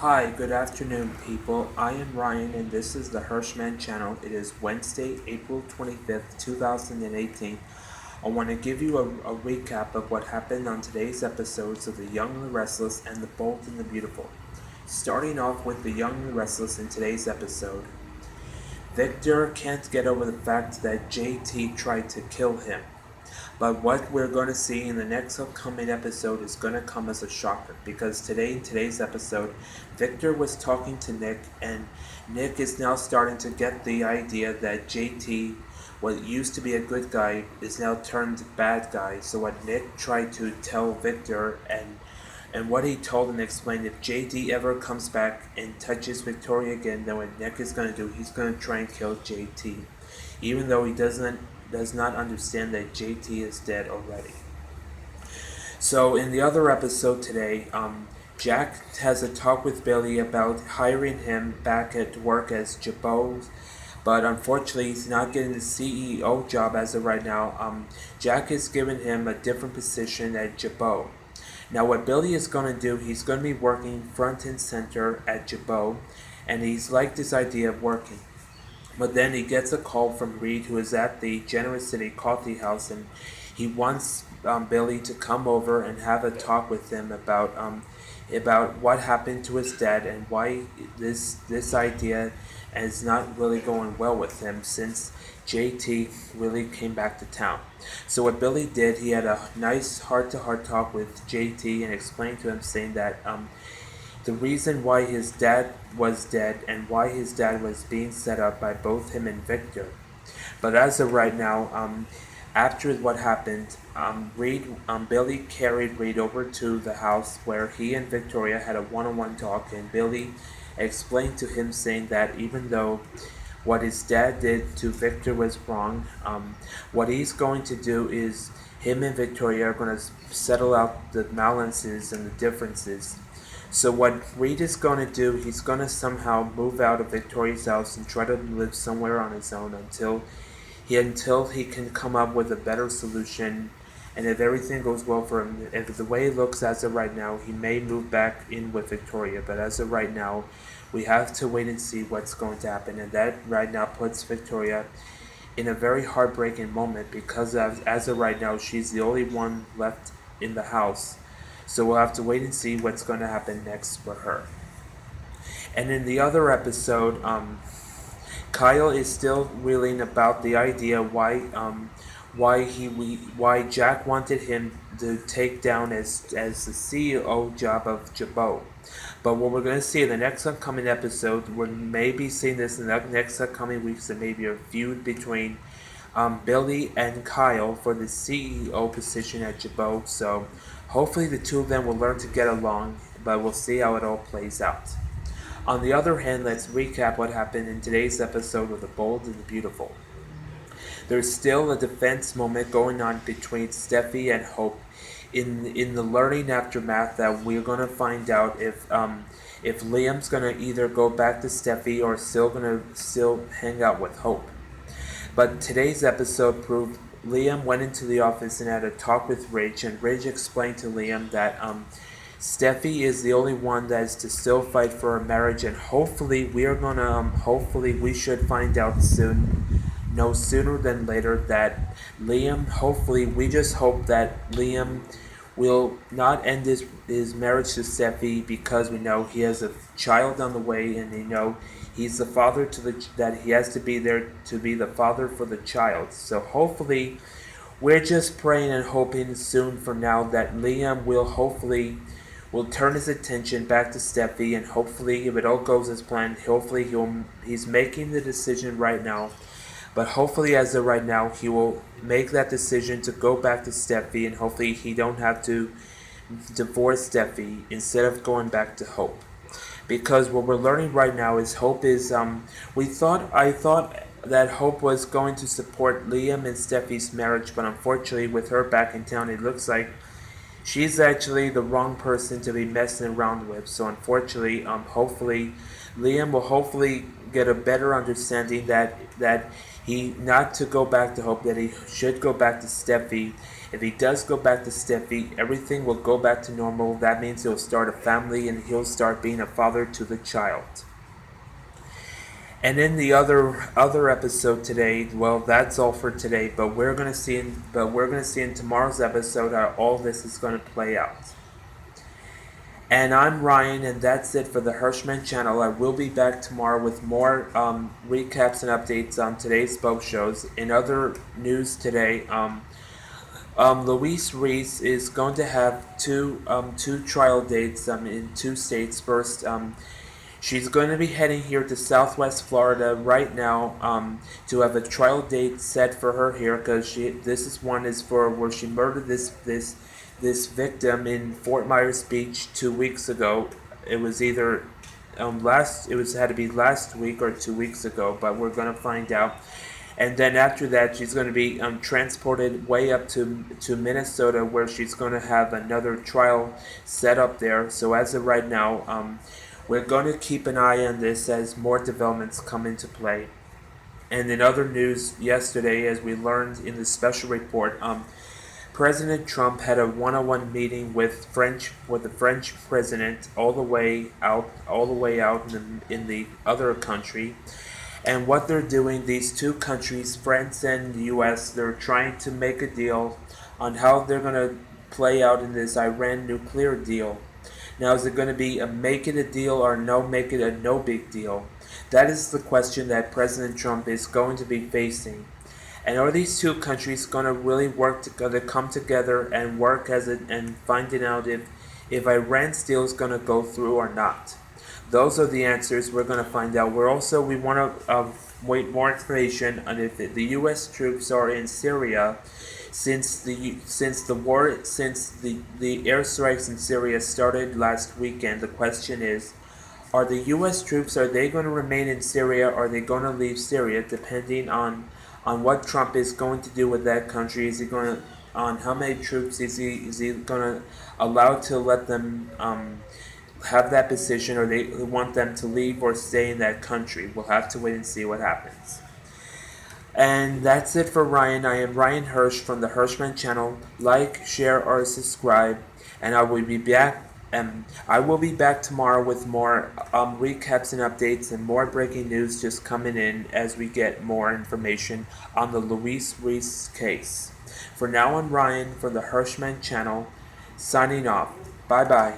Hi, good afternoon, people. I am Ryan, and this is the Hirschman channel. It is Wednesday, April 25th, 2018. I want to give you a recap of what happened on today's episodes of The Young and the Restless and The Bold and the Beautiful. Starting off with The Young and the Restless in today's episode, Victor can't get over the fact that JT tried to kill him. But what we're going to see in the next upcoming episode is going to come as a shocker because in today's episode, Victor was talking to Nick, and Nick is now starting to get the idea that JT, what used to be a good guy, is now turned bad guy. So what Nick tried to tell Victor and what he told and explained, if JT ever comes back and touches Victoria again, then what Nick is going to do, he's going to try and kill JT, even though he does not understand that JT is dead already. So in the other episode today, Jack has a talk with Billy about hiring him back at work as Jabot, but unfortunately he's not getting the CEO job as of right now. Jack has given him a different position at Jabot. Now what Billy is going to do, he's going to be working front and center at Jabot, and he's liked this idea of working. But then he gets a call from Reed, who is at the Generous City Coffee House, and he wants Billy to come over and have a talk with him about what happened to his dad and why this idea is not really going well with him since JT really came back to town. So what Billy did, he had a nice heart-to-heart talk with JT and explained to him, saying that the reason why his dad was dead and why his dad was being set up by both him and Victor. But as of right now, after what happened, Billy carried Reed over to the house where he and Victoria had a one-on-one talk, and Billy explained to him, saying that even though what his dad did to Victor was wrong, what he's going to do is him and Victoria are going to settle out the balances and the differences. So what Reed is going to do, he's going to somehow move out of Victoria's house and try to live somewhere on his own until he can come up with a better solution. And if everything goes well for him, if the way it looks as of right now, he may move back in with Victoria. But as of right now, we have to wait and see what's going to happen. And that right now puts Victoria in a very heartbreaking moment because as of right now, she's the only one left in the house. So we'll have to wait and see what's going to happen next for her. And in the other episode, Kyle is still reeling about the idea why Jack wanted him to take down as the CEO job of Jabot. But what we're going to see in the next upcoming episode, we're maybe seeing this in the next upcoming weeks, and maybe a feud between Billy and Kyle for the CEO position at Jabot. So hopefully the two of them will learn to get along, but we'll see how it all plays out. On the other hand, let's recap what happened in today's episode of The Bold and the Beautiful. There's still a defense moment going on between Steffi and Hope in the learning aftermath that we're going to find out if Liam's going to either go back to Steffi or still hang out with Hope. But today's episode proved Liam went into the office and had a talk with Ridge, and Ridge explained to Liam that Steffi is the only one that is to still fight for a marriage, and hopefully we should find out soon, no sooner than later, that Liam, hopefully, we just hope that Liam will not end his marriage to Steffi, because we know he has a child on the way, and we know he's the father that he has to be there to be the father for the child. So hopefully, we're just praying and hoping soon from now that Liam will turn his attention back to Steffi, and hopefully, if it all goes as planned, hopefully he's making the decision right now. But hopefully, as of right now, he will make that decision to go back to Steffi, and hopefully he don't have to divorce Steffi instead of going back to Hope. Because what we're learning right now is Hope is I thought that Hope was going to support Liam and Steffi's marriage, but unfortunately with her back in town, it looks like she's actually the wrong person to be messing around with. So unfortunately, hopefully Liam will hopefully get a better understanding that He not to go back to Hope, that he should go back to Steffi. If he does go back to Steffi, everything will go back to normal. That means he'll start a family and he'll start being a father to the child. And in the other episode today, well, that's all for today. We're gonna see in tomorrow's episode how all this is gonna play out. And I'm Ryan, and that's it for the Hirschman channel. I will be back tomorrow with more recaps and updates on today's boat shows. In other news today, Luis Reese is going to have two trial dates in two states. First, she's going to be heading here to Southwest Florida right now to have a trial date set for her here, because this is for where she murdered this victim in Fort Myers Beach 2 weeks ago. It was either had to be last week or 2 weeks ago, but we're gonna find out. And then after that, she's going to be transported way up to Minnesota, where she's going to have another trial set up there. So as of right now, we're going to keep an eye on this as more developments come into play. And in other news, yesterday, as we learned in the special report, President Trump had a one-on-one meeting with the French president all the way out in the other country. And what they're doing, these two countries, France and the U.S., they're trying to make a deal on how they're going to play out in this Iran nuclear deal. Now, is it going to be a make it a deal or no make it a no big deal? That is the question that President Trump is going to be facing. And are these two countries going to really work together, come together and work and finding out if Iran's deal is going to go through or not? Those are the answers we're going to find out. We want to wait more information on if the U.S. troops are in Syria, since the airstrikes in Syria started last weekend. The question is, are the U.S. troops, are they going to remain in Syria, or are they going to leave Syria, depending on what Trump is going to do with that country? Is he going to, on how many troops is he going to allow to let them have that position, or they want them to leave or stay in that country? We'll have to wait and see what happens. And that's it for Ryan. I am Ryan Hirsch from the Hirschman channel. Like, share, or subscribe, and I will be back. I will be back tomorrow with more recaps and updates and more breaking news just coming in as we get more information on the Luis Reese case. For now, I'm Ryan from the Hirschman channel, signing off. Bye bye.